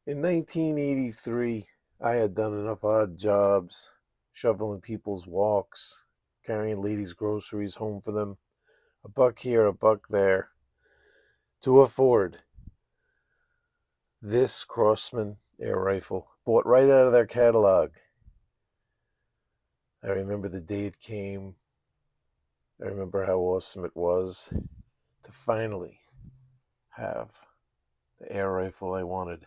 In 1983, I had done enough odd jobs, shoveling people's walks, carrying ladies' groceries home for them, a buck here, a buck there, to afford this Crosman air rifle, bought right out of their catalog. I remember the day it came. I remember how awesome it was to finally have the air rifle I wanted.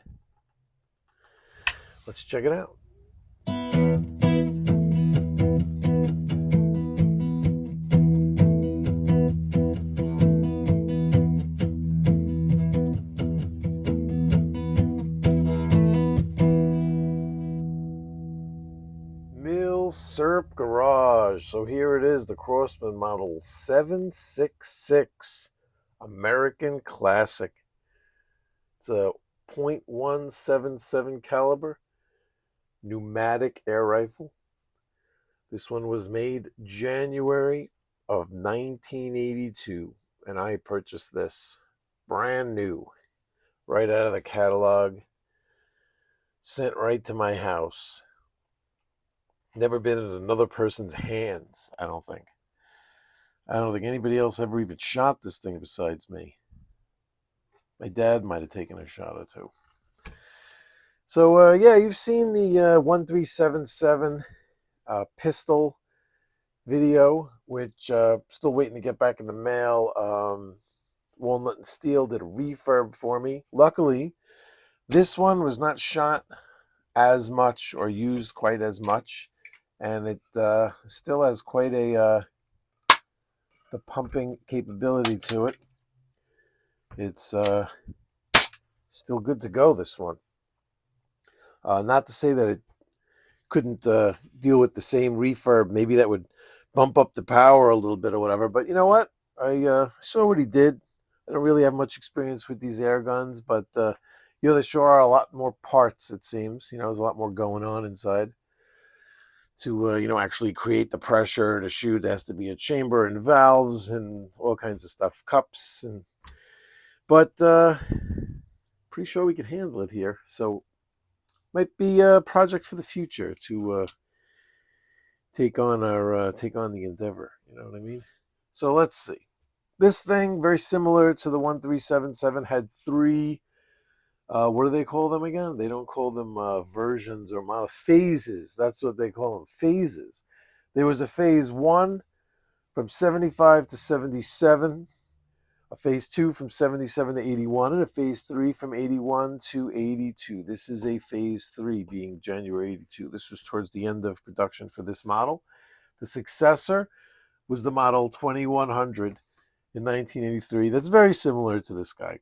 Let's check it out. Milsurp Garage. So here it is, the Crosman Model 766 American Classic. It's a .177 caliber pneumatic air rifle. This one was made January of 1982, and I purchased this brand new, right out of the catalog, sent right to my house. Never been in another person's hands, I don't think. I don't think anybody else ever even shot this thing besides me. My dad might have taken a shot or two. So, yeah, you've seen the 1377 pistol video, which still waiting to get back in the mail. Walnut Steel did a refurb for me. Luckily, this one was not shot as much or used quite as much, and it still has quite a the pumping capability to it. It's still good to go, this one. Not to say that it couldn't deal with the same refurb. Maybe that would bump up the power a little bit or whatever. But you know what? I saw what he did. I don't really have much experience with these air guns, but there sure are a lot more parts, it seems. There's a lot more going on inside to actually create the pressure to shoot. There has to be a chamber and valves and all kinds of stuff, cups, but pretty sure we can handle it here. So might be a project for the future to take on the endeavor. You know what I mean? So let's see. This thing, very similar to the 1377, had three. What do they call them again? They don't call them versions or models. Phases. That's what they call them. Phases. There was a phase 1 from 75 to 77, a phase 2 from 77 to 81, and a phase 3 from 81 to 82. This is a phase 3, being January 82. This was towards the end of production for this model. The successor was the model 2100 in 1983. That's very similar to this guy.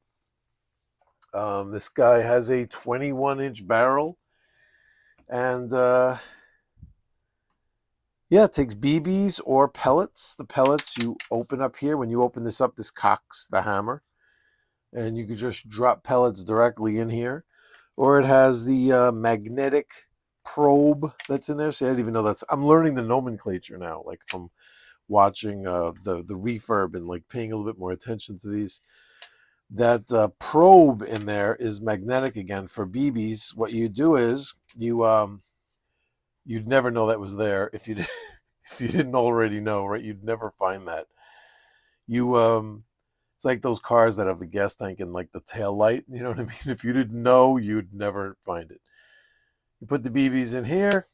This guy has a 21-inch barrel, and yeah, it takes BBs or pellets. The pellets you open up here. When you open this up, this cocks the hammer, and you can just drop pellets directly in here. Or it has the magnetic probe that's in there. So I didn't even know that's. I'm learning the nomenclature now, like from watching the refurb and like paying a little bit more attention to these. That probe in there is magnetic again for BBs. What you do is you'd never know that was there if you if you didn't already know, right? You'd never find that. It's like those cars that have the gas tank and like the tail light. You know what I mean? If you didn't know, you'd never find it. You put the BBs in here,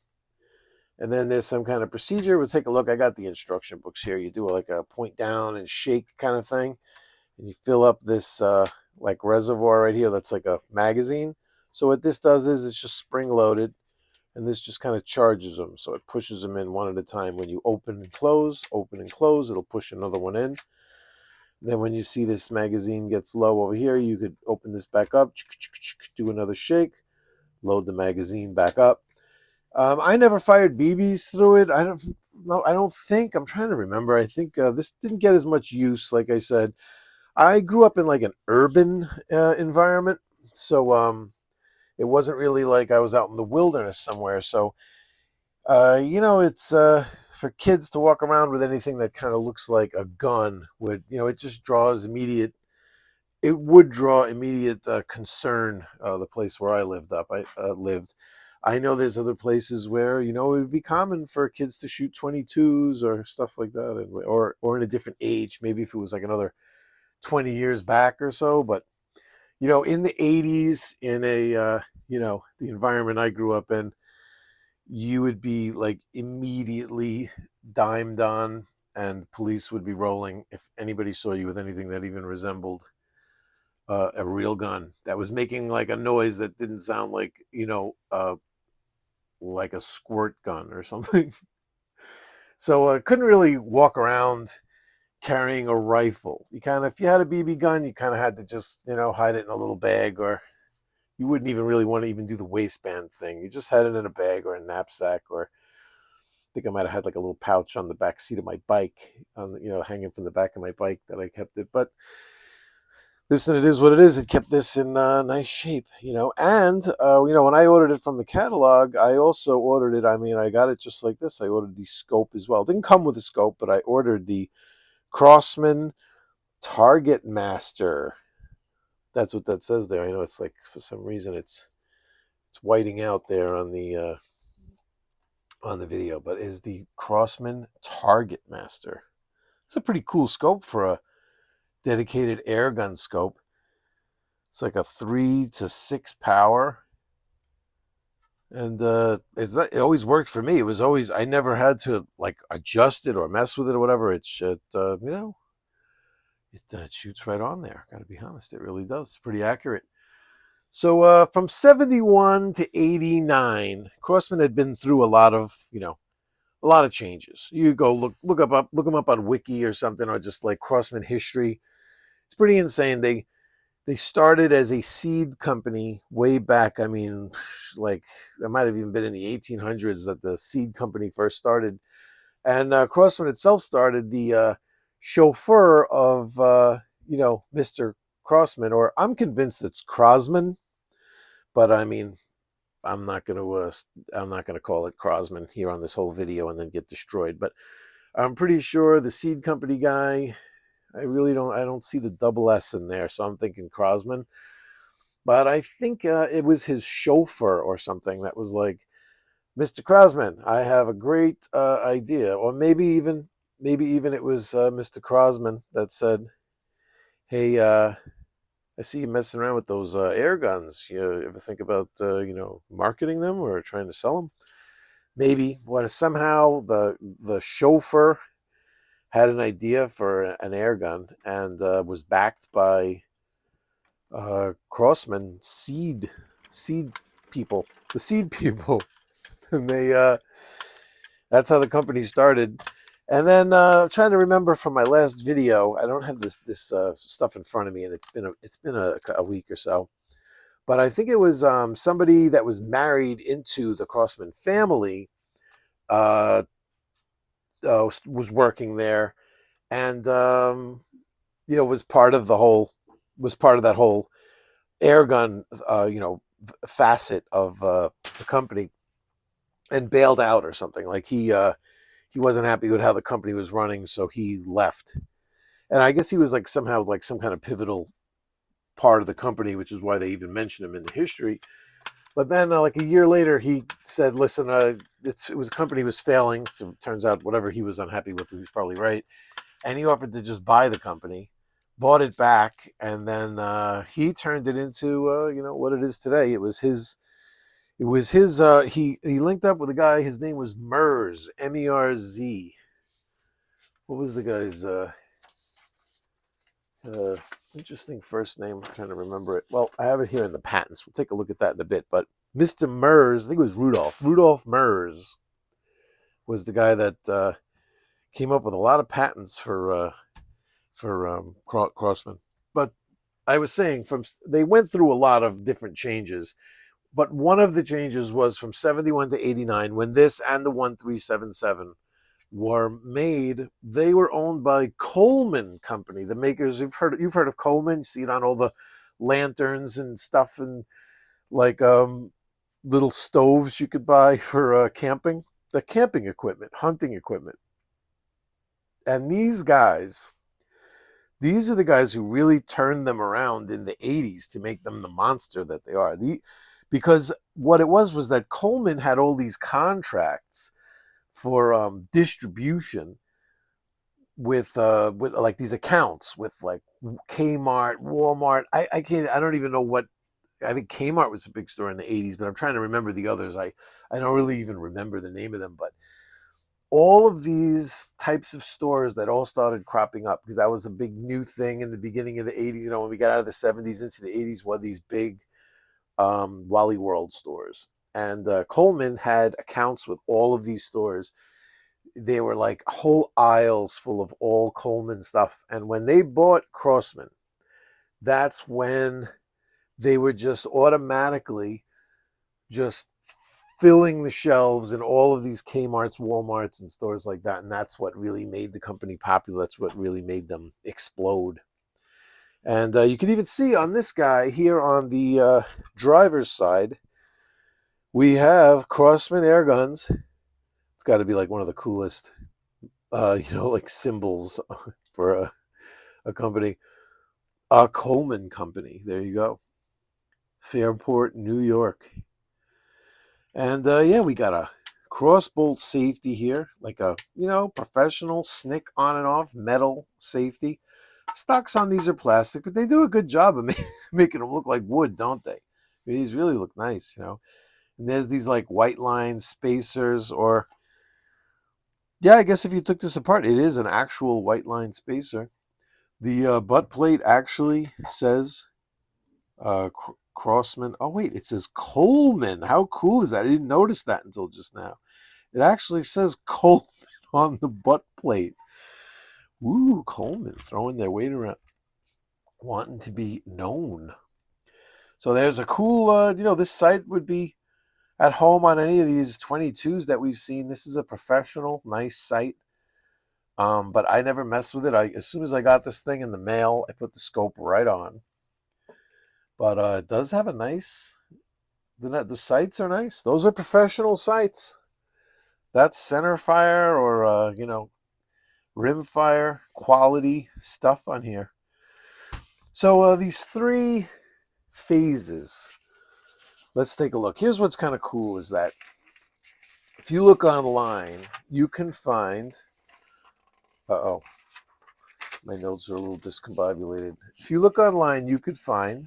and then there's some kind of procedure. We'll take a look. I got the instruction books here. You do like a point down and shake kind of thing. And you fill up this like reservoir right here that's like a magazine. So what this does is it's just spring loaded, and this just kind of charges them. So it pushes them in one at a time. When you open and close, it'll push another one in. And then when you see this magazine gets low over here, you could open this back up, do another shake, load the magazine back up. I never fired BBs through it. I don't think. I'm trying to remember. I think this didn't get as much use, like I said. I grew up in like an urban environment, so it wasn't really like I was out in the wilderness somewhere. So, it's for kids to walk around with anything that kind of looks like a gun it just draws immediate it would draw immediate concern. The place where I lived. I know there's other places where it would be common for kids to shoot 22s or stuff like that, or in a different age. Maybe if it was like another 20 years back or so. But in the 80s, in a the environment I grew up in, you would be like immediately dimed on, and police would be rolling if anybody saw you with anything that even resembled a real gun that was making like a noise that didn't sound like a squirt gun or something. So I couldn't really walk around carrying a rifle. If you had a BB gun, you kind of had to just hide it in a little bag, or you wouldn't even really want to even do the waistband thing. You just had it in a bag or a knapsack, or I think I might have had like a little pouch on the back seat of my bike, hanging from the back of my bike that I kept it. But listen, it is what it is. It kept this in nice shape, And when I ordered it from the catalog, I also ordered it. I mean, I got it just like this. I ordered the scope as well. It didn't come with a scope, but I ordered the Crosman Target Master. That's what that says there. I know it's like for some reason it's whiting out there on the video, but is the Crosman Target Master. It's a pretty cool scope for a dedicated air gun scope. It's like a 3 to 6 power, and it always worked for me. It was always, I never had to like adjust it or mess with it or whatever. It shoots right on there. Got to be honest, it really does. It's pretty accurate. So from 71 to 89, Crosman had been through a lot of changes. You go look them up on Wiki or something, or just like Crosman History. It's pretty insane. They started as a seed company way back. I mean, like it might have even been in the 1800s that the seed company first started. And Crosman itself started the chauffeur of Mr. Crosman, or I'm convinced it's Crosman, but I mean, I'm not gonna call it Crosman here on this whole video and then get destroyed. But I'm pretty sure the seed company guy, I don't see the double S in there, so I'm thinking Crosman. But I think it was his chauffeur or something that was like, Mr. Crosman, I have a great idea. Or maybe even it was Mr. Crosman that said, hey, I see you messing around with those air guns. You ever think about marketing them or trying to sell them? Maybe. What somehow the chauffeur had an idea for an air gun, and was backed by Crosman seed people, the seed people, and that's how the company started. And then trying to remember from my last video, I don't have this stuff in front of me, and it's been a week or so, but I think it was somebody that was married into the Crosman family was working there, and was part of that whole air gun facet of the company, and bailed out or something. Like he wasn't happy with how the company was running, so he left. And I guess he was like somehow like some kind of pivotal part of the company, which is why they even mentioned him in the history. But then like a year later, he said, listen, it was a company was failing. So it turns out whatever he was unhappy with, he was probably right. And he offered to just buy the company, bought it back, and then he turned it into what it is today. It was his. He linked up with a guy. His name was Merz, M-E-R-Z. What was the guy's interesting first name? I'm trying to remember it. Well, I have it here in the patents. We'll take a look at that in a bit. But Mr. Merz, I think it was Rudolf Merz was the guy that came up with a lot of patents for Crosman. But I was saying, they went through a lot of different changes. But one of the changes was from 71 to 89, when this and the 1377 were made. They were owned by Coleman Company, the makers. You've heard of Coleman. You see it on all the lanterns and stuff, and like little stoves you could buy for camping, the camping equipment, hunting equipment. And these these are the guys who really turned them around in the 80s to make them the monster that they are. Because what it was that Coleman had all these contracts for distribution with like these accounts with like Kmart, Walmart. I don't even know what. I think Kmart was a big store in the 80s, but I'm trying to remember the others. I don't really even remember the name of them, but all of these types of stores that all started cropping up because that was a big new thing in the beginning of the 80s. When we got out of the 70s into the 80s, were these big Wally World stores. And Coleman had accounts with all of these stores. They were like whole aisles full of all Coleman stuff. And when they bought Crosman, that's when they were just automatically just filling the shelves in all of these Kmart's, Walmarts, and stores like that. And that's what really made the company popular. That's what really made them explode. And you can even see on this guy here on the driver's side, we have Crosman air guns. It's got to be like one of the coolest, like symbols for a company. A Coleman Company. There you go. Fairport, New York. And yeah, we got a crossbolt safety here, like a, professional snick on and off metal safety. Stocks on these are plastic, but they do a good job of making them look like wood, don't they? These really look nice, And there's these like white line spacers, or yeah, I guess if you took this apart, it is an actual white line spacer. The butt plate actually says Crosman. Oh wait, it says Coleman. How cool is that? I didn't notice that until just now. It actually says Coleman on the butt plate. Ooh, Coleman throwing their weight around, wanting to be known. So there's a cool, this sight would be at home on any of these 22s that we've seen. This is a professional, nice sight. But I never messed with it. As soon as I got this thing in the mail, I put the scope right on. But it does have a nice, the sights are nice. Those are professional sights. That's center fire or, rim fire quality stuff on here. So these three phases, let's take a look. Here's what's kind of cool is that if you look online, you can find, my notes are a little discombobulated. If you look online, you could find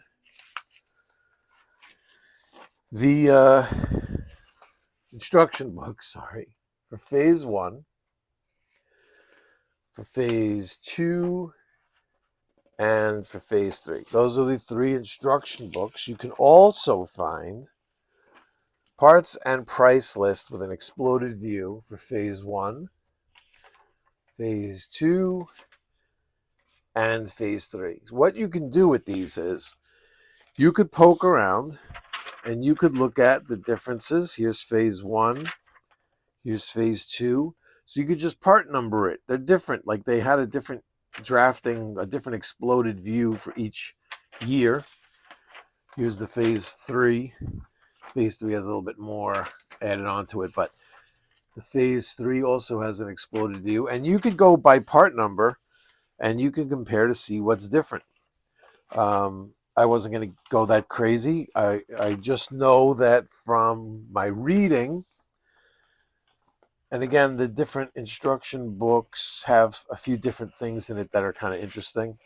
the instruction book, for phase 1, for phase 2, and for phase 3. Those are the 3 instruction books. You can also find parts and price list with an exploded view for phase 1, phase 2, and phase 3. What you can do with these is you could poke around and you could look at the differences. Here's phase 1, here's phase 2. So you could just part number it. They're different. Like they had a different drafting, a different exploded view for each year. Here's the phase 3. Phase 3 has a little bit more added onto it, but the phase 3 also has an exploded view. And you could go by part number and you can compare to see what's different. I wasn't going to go that crazy. I just know that from my reading, and again, the different instruction books have a few different things in it that are kind of interesting.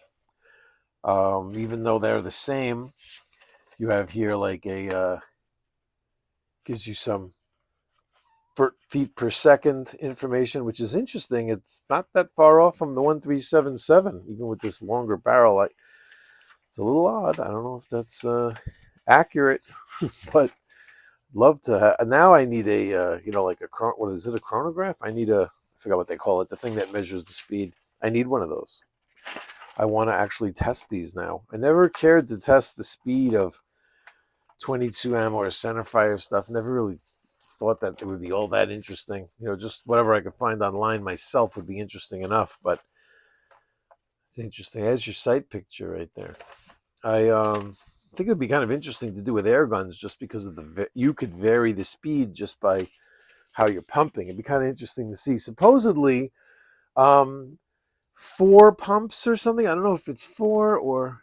Even though they're the same, you have here like gives you some feet per second information, which is interesting. It's not that far off from the 1377, even with this longer barrel. It's a little odd. I don't know if that's accurate, but love to have. Now I need a, like what is it, a chronograph? I forgot what they call it, the thing that measures the speed. I need one of those. I want to actually test these now. I never cared to test the speed of 22 ammo or centerfire stuff. Never really thought that it would be all that interesting. Just whatever I could find online myself would be interesting enough, but it's interesting. There's your sight picture right there. I think it would be kind of interesting to do with air guns just because of you could vary the speed just by how you're pumping. It'd be kind of interesting to see. Supposedly, 4 pumps or something. I don't know if it's 4 or I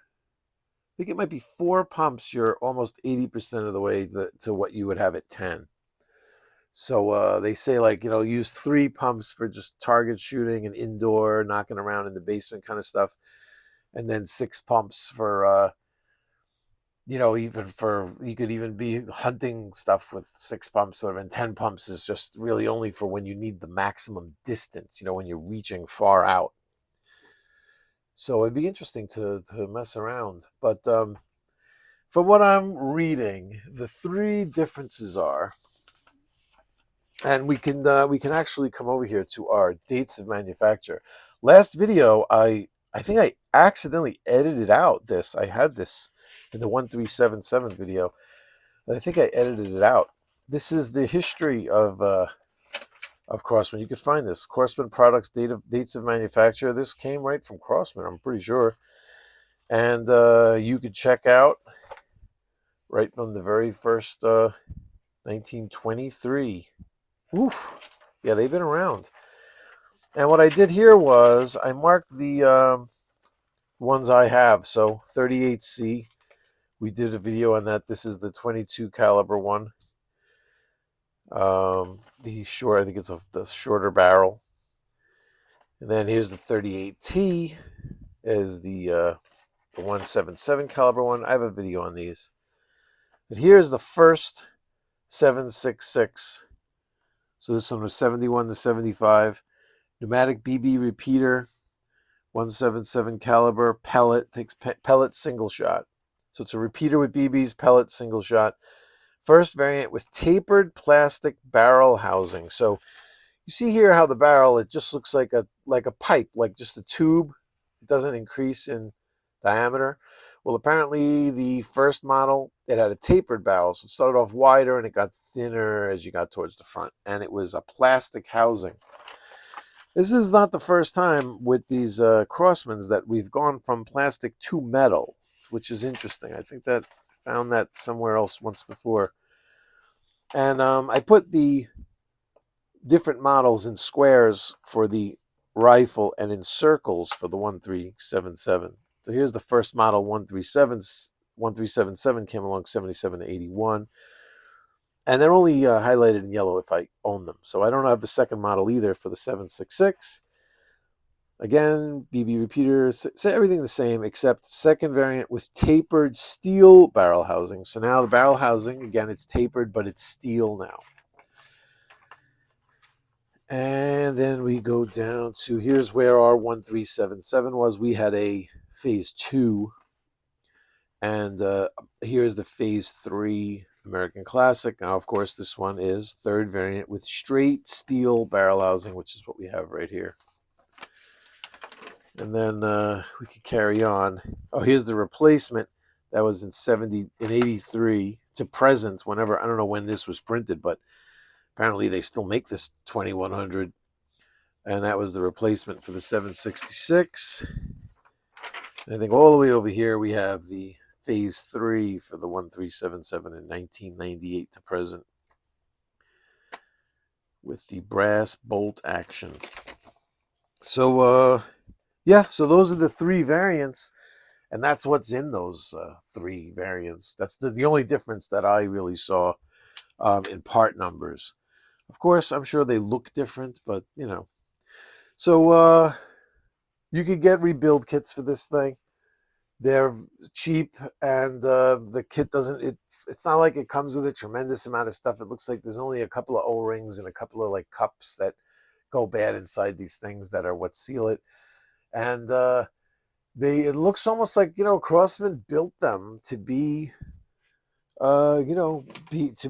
think it might be 4 pumps. You're almost 80% of the way to what you would have at 10. So they say, like, use 3 pumps for just target shooting and indoor, knocking around in the basement kind of stuff. And then 6 pumps for, even for, you could even be hunting stuff with 6 pumps, sort of, and 10 pumps is just really only for when you need the maximum distance, when you're reaching far out. So it'd be interesting to mess around. But from what I'm reading, the 3 differences are, and we can actually come over here to our dates of manufacture. Last video, I think I accidentally edited out this. I had this in the 1377 video, but I think I edited it out. This is the history of Crosman. You could find this Crosman products dates of manufacture. This came right from Crosman, I'm pretty sure, and you could check out right from the very first 1923. Oof. Yeah, they've been around. And what I did here was I marked the ones I have. So 38C, we did a video on that. This is the 22 caliber one. The short, I think it's the shorter barrel. And then here's the 38T, is the 177 caliber one. I have a video on these. But here's the first 7.66. So this one was 71 to 75. Pneumatic BB repeater, 177 caliber, pellet, takes pellet single shot. So it's a repeater with BBs, pellet single shot. First variant with tapered plastic barrel housing. So you see here how the barrel, it just looks like a pipe, like just a tube. It doesn't increase in diameter. Well, apparently the first model, it had a tapered barrel. So it started off wider and it got thinner as you got towards the front. And it was a plastic housing. This is not the first time with these Crosmans that we've gone from plastic to metal, which is interesting. I think that I found that somewhere else once before. And I put the different models in squares for the rifle and in circles for the 1377. So here's the first model, 1377 came along 77 to 81. And they're only highlighted in yellow if I own them. So I don't have the second model either for the 7.66. Again, BB repeater, so everything the same except second variant with tapered steel barrel housing. So now the barrel housing, again, it's tapered, but it's steel now. And then we go down to, here's where our 1377 was. We had a phase 2. And here's the phase 3 American Classic. Now, of course, this one is third variant with straight steel barrel housing, which is what we have right here. And then we could carry on. Oh, here's the replacement. That was in 83 to present, whenever, I don't know when this was printed, but apparently they still make this 2100. And that was the replacement for the 7.66. And I think all the way over here we have the phase 3 for the 1377 in 1998 to present with the brass bolt action. So yeah, so those are the 3 variants, and that's what's in those 3 variants. That's the only difference that I really saw in part numbers. Of course, I'm sure they look different, but so you could get rebuild kits for this thing. They're cheap, and the kit doesn't, it's not like it comes with a tremendous amount of stuff. It looks like there's only a couple of O-rings and a couple of like cups that go bad inside these things that are what seal it. And it looks almost like, Crosman built them to be to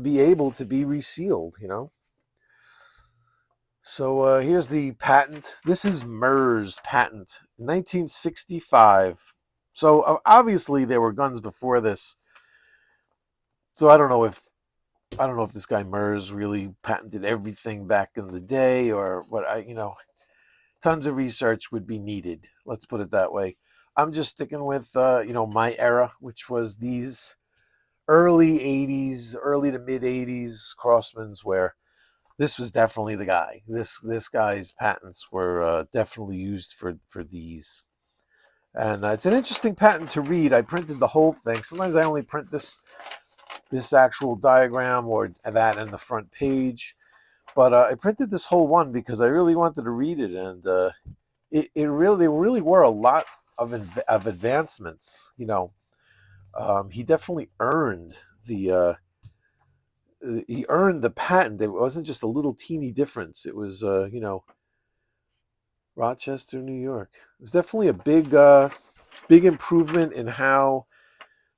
be able to be resealed, So here's the patent. This is Mers patent, 1965. So obviously there were guns before this. So I don't know if this guy Mers really patented everything back in the day, or what. Tons of research would be needed. Let's put it that way. I'm just sticking with my era, which was these early 80s, early to mid 80s Crosmans, where this was definitely the guy. This guy's patents were definitely used for these. And it's an interesting patent to read. I printed the whole thing. Sometimes I only print this actual diagram or that in the front page. But I printed this whole one because I really wanted to read it, and there really were a lot of advancements. He definitely earned the patent. It wasn't just a little teeny difference. It was Rochester, New York. It was definitely a big improvement in how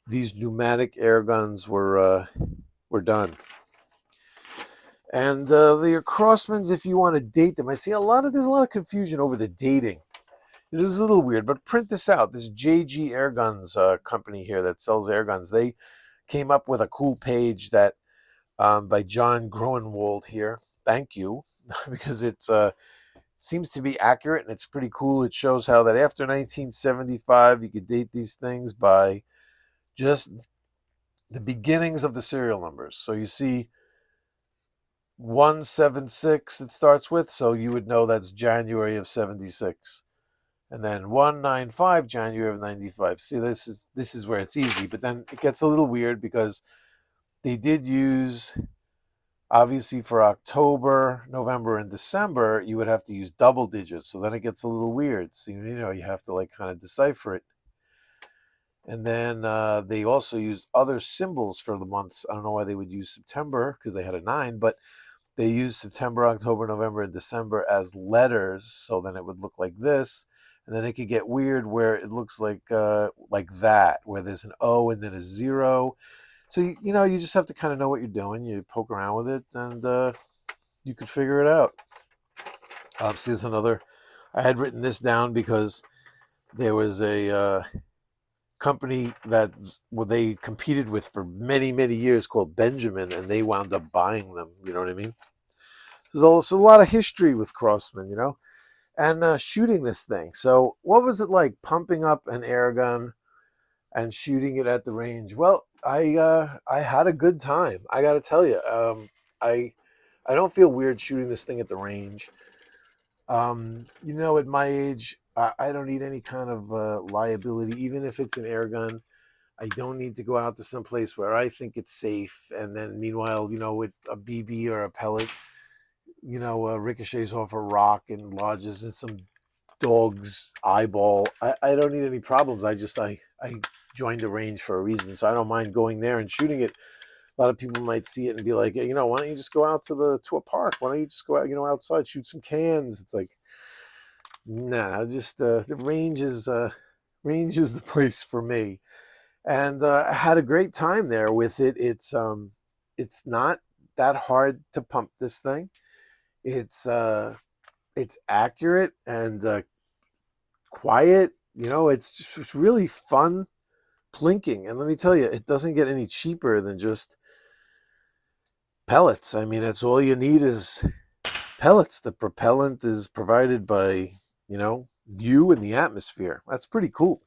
these pneumatic air guns were done. And the Crossmans, if you want to date them, I see there's a lot of confusion over the dating. It is a little weird, but print this out. This JG Air Guns company here that sells air guns, they came up with a cool page that by John Groenwald here. Thank you, because it seems to be accurate and it's pretty cool. It shows how that after 1975, you could date these things by just the beginnings of the serial numbers. So you see 176 it starts with, so you would know that's January of 76. And then 195, January of 95. See, this is where it's easy, but then it gets a little weird because they did use, obviously for October, November, and December, you would have to use double digits. So then it gets a little weird. So, you have to like kind of decipher it. And then they also used other symbols for the months. I don't know why they would use September because they had a 9, but they used September, October, November, and December as letters. So then it would look like this. And then it could get weird where it looks like that, where there's an O and then a 0. So, you just have to kind of know what you're doing. You poke around with it and you could figure it out. See, there's another. I had written this down because there was a company that they competed with for many, many years called Benjamin, and they wound up buying them. You know what I mean? There's also a lot of history with Crosman, and shooting this thing. So what was it like pumping up an air gun and shooting it at the range? Well, I had a good time. I got to tell you, I don't feel weird shooting this thing at the range. At my age, I don't need any kind of liability, even if it's an air gun. I don't need to go out to some place where I think it's safe, and then meanwhile, with a BB or a pellet, ricochets off a rock and lodges in some dog's eyeball. I don't need any problems. I joined the range for a reason, so I don't mind going there and shooting it. A lot of people might see it and be like, why don't you just go out to a park? Why don't you just go out, outside, shoot some cans? It's like, nah, just the range is the place for me. And I had a great time there with it. It's not that hard to pump this thing. It's accurate and quiet. It's really fun plinking. And let me tell you, it doesn't get any cheaper than just pellets. I mean, that's all you need is pellets. The propellant is provided by, you and the atmosphere. That's pretty cool.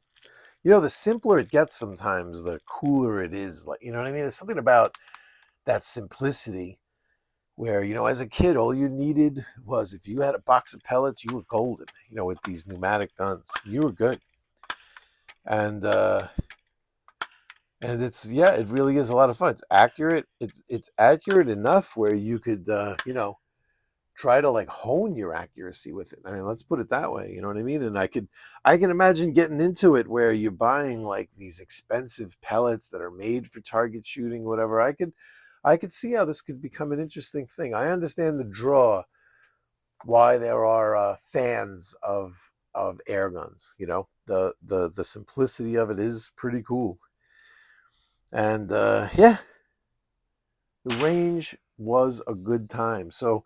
The simpler it gets sometimes, the cooler it is. Like, you know what I mean? There's something about that simplicity where, as a kid, all you needed was if you had a box of pellets, you were golden, with these pneumatic guns. You were good. And it really is a lot of fun. It's accurate. It's accurate enough where you could, try to like hone your accuracy with it. I mean, let's put it that way. You know what I mean? And I can imagine getting into it where you're buying like these expensive pellets that are made for target shooting, whatever. I could see how this could become an interesting thing. I understand the draw, why there are fans of air guns. The simplicity of it is pretty cool. And the range was a good time. So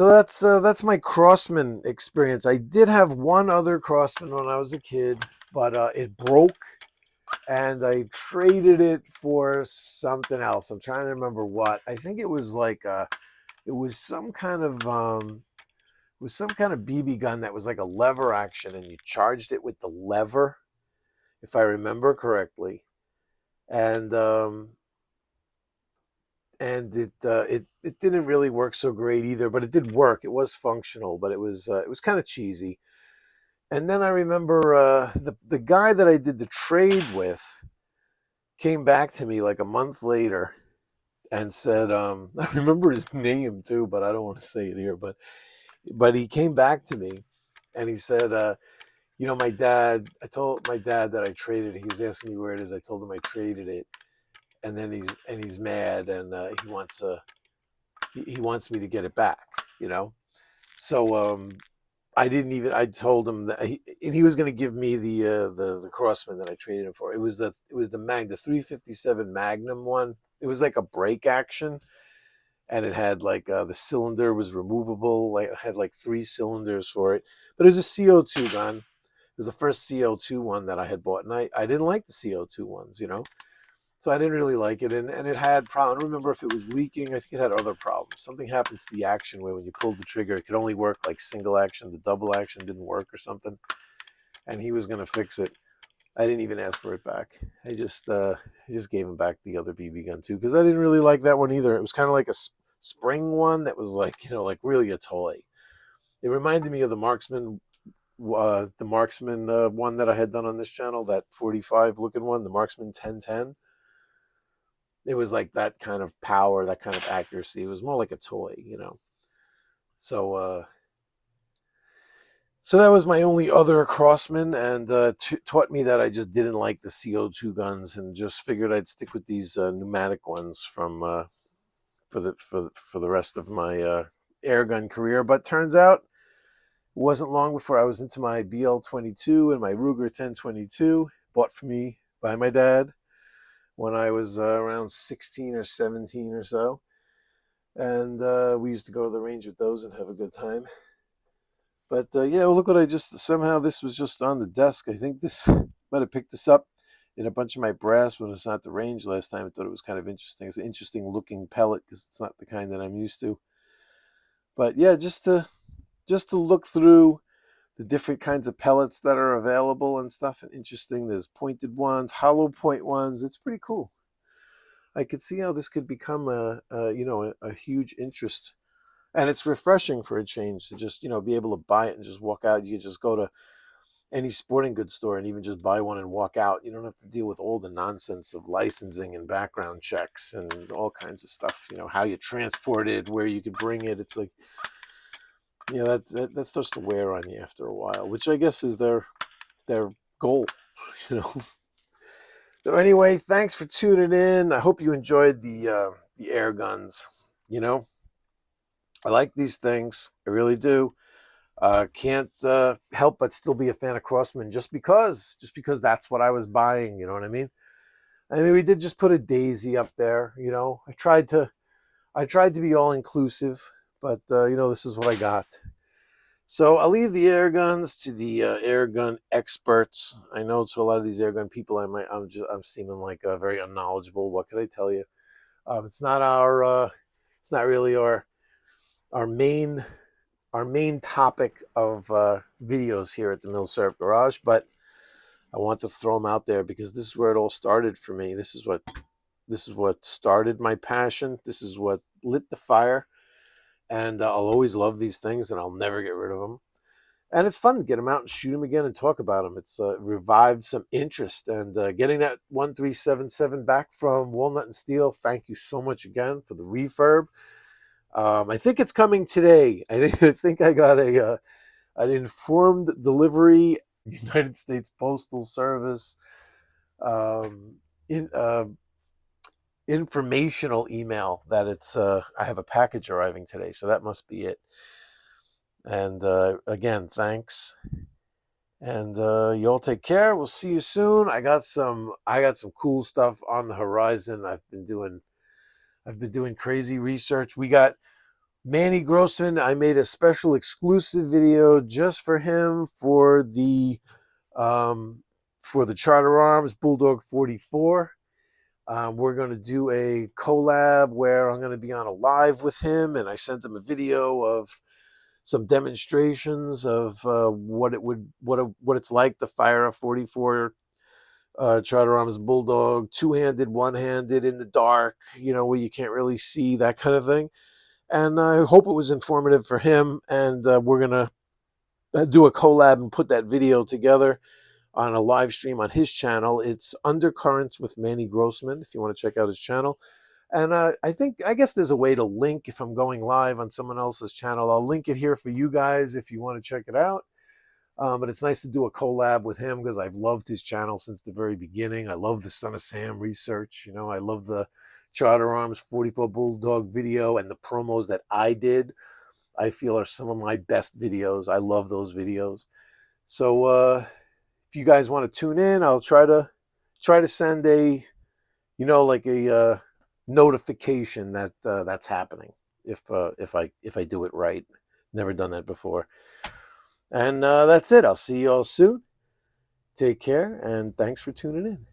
that's my Crosman experience. I did have one other Crosman when I was a kid, but it broke, and I traded it for something else. I'm trying to remember what. I think it was it was some kind of BB gun that was like a lever action, and you charged it with the lever, if I remember correctly. And and it didn't really work so great either. But it did work. It was functional, but it was kind of cheesy. And then I remember the guy that I did the trade with came back to me like a month later and said, I remember his name too, but I don't want to say it here. But he came back to me and he said, my dad. I told my dad that I traded. He was asking me where it is. I told him I traded it, and then he's mad and he wants me to get it back. So I didn't even. I told him that he was going to give me the Crosman that I traded him for. The 357 Magnum one. It was like a break action, and it had like the cylinder was removable. Like it had like 3 cylinders for it, but it was a CO2 gun. It was the first CO2 one that I had bought, and I didn't like the CO2 ones, So I didn't really like it, and it had problems. I don't remember if it was leaking. I think it had other problems. Something happened to the action where when you pulled the trigger, it could only work like single action. The double action didn't work or something, and he was going to fix it. I didn't even ask for it back. I just gave him back the other BB gun too because I didn't really like that one either. It was kind of like a spring one that was like like really a toy. It reminded me of the Marksman one that I had done on this channel, that 45 looking one, the Marksman 1010. It was like that kind of power, that kind of accuracy. It was more like a toy, So so that was my only other Crosman, and taught me that I just didn't like the CO2 guns, and just figured I'd stick with these pneumatic ones from for the rest of my air gun career. But turns out it wasn't long before I was into my BL-22 and my Ruger 1022, bought for me by my dad when I was around 16 or 17 or so. And we used to go to the range with those and have a good time. But yeah, well, look what somehow this was just on the desk. I think this might have picked this up in a bunch of my brass when it's not the range last time. I thought it was kind of interesting. It's an interesting looking pellet because it's not the kind that I'm used to. But yeah, just to look through the different kinds of pellets that are available and stuff, and interesting. There's pointed ones, hollow point ones. It's pretty cool. I could see how this could become a huge interest, and it's refreshing for a change to just be able to buy it and just walk out. You could just go to any sporting goods store and even just buy one and walk out. You don't have to deal with all the nonsense of licensing and background checks and all kinds of stuff. How you transport it, where you could bring it. It's like that starts to wear on you after a while, which I guess is their goal. So anyway, thanks for tuning in. I hope you enjoyed the air guns. I like these things. I really do. Can't help but still be a fan of Crosman just because that's what I was buying. You know what I mean? I mean, we did just put a Daisy up there. I tried to be all inclusive, but this is what I got. So I'll leave the air guns to the air gun experts. I know to a lot of these air gun people, I'm seeming like very unknowledgeable. What can I tell you? It's not really our main topic of videos here at the Milsurp Garage, but I want to throw them out there because this is where it all started for me. This is what started my passion. This is what lit the fire. And I'll always love these things, and I'll never get rid of them. And it's fun to get them out and shoot them again and talk about them. It's revived some interest. And getting that 1377 back from Walnut Steel, thank you so much again for the refurb. I think it's coming today. I think I got an informed delivery, United States Postal Service, informational email that it's I have a package arriving today, so that must be it. And again, thanks, and you all take care. We'll see you soon. I got some cool stuff on the horizon. I've been doing crazy research. We got Manny Grossman. I made a special exclusive video just for him for the Charter Arms Bulldog 44. We're going to do a collab where I'm going to be on a live with him, and I sent him a video of some demonstrations of what it's like to fire a 44 Charter Arms Bulldog, two-handed, one-handed, in the dark, where you can't really see, that kind of thing. And I hope it was informative for him. And we're going to do a collab and put that video together on a live stream on his channel. It's Undercurrents with Manny Grossman, if you want to check out his channel. And I guess there's a way to link if I'm going live on someone else's channel. I'll link it here for you guys if you want to check it out. But it's nice to do a collab with him because I've loved his channel since the very beginning. I love the Son of Sam research. I love the Charter Arms 44 Bulldog video and the promos that I did. I feel are some of my best videos. I love those videos. So if you guys want to tune in, I'll try to send a like a notification that that's happening if I do it right. Never done that before. And that's it. I'll see you all soon. Take care, and thanks for tuning in.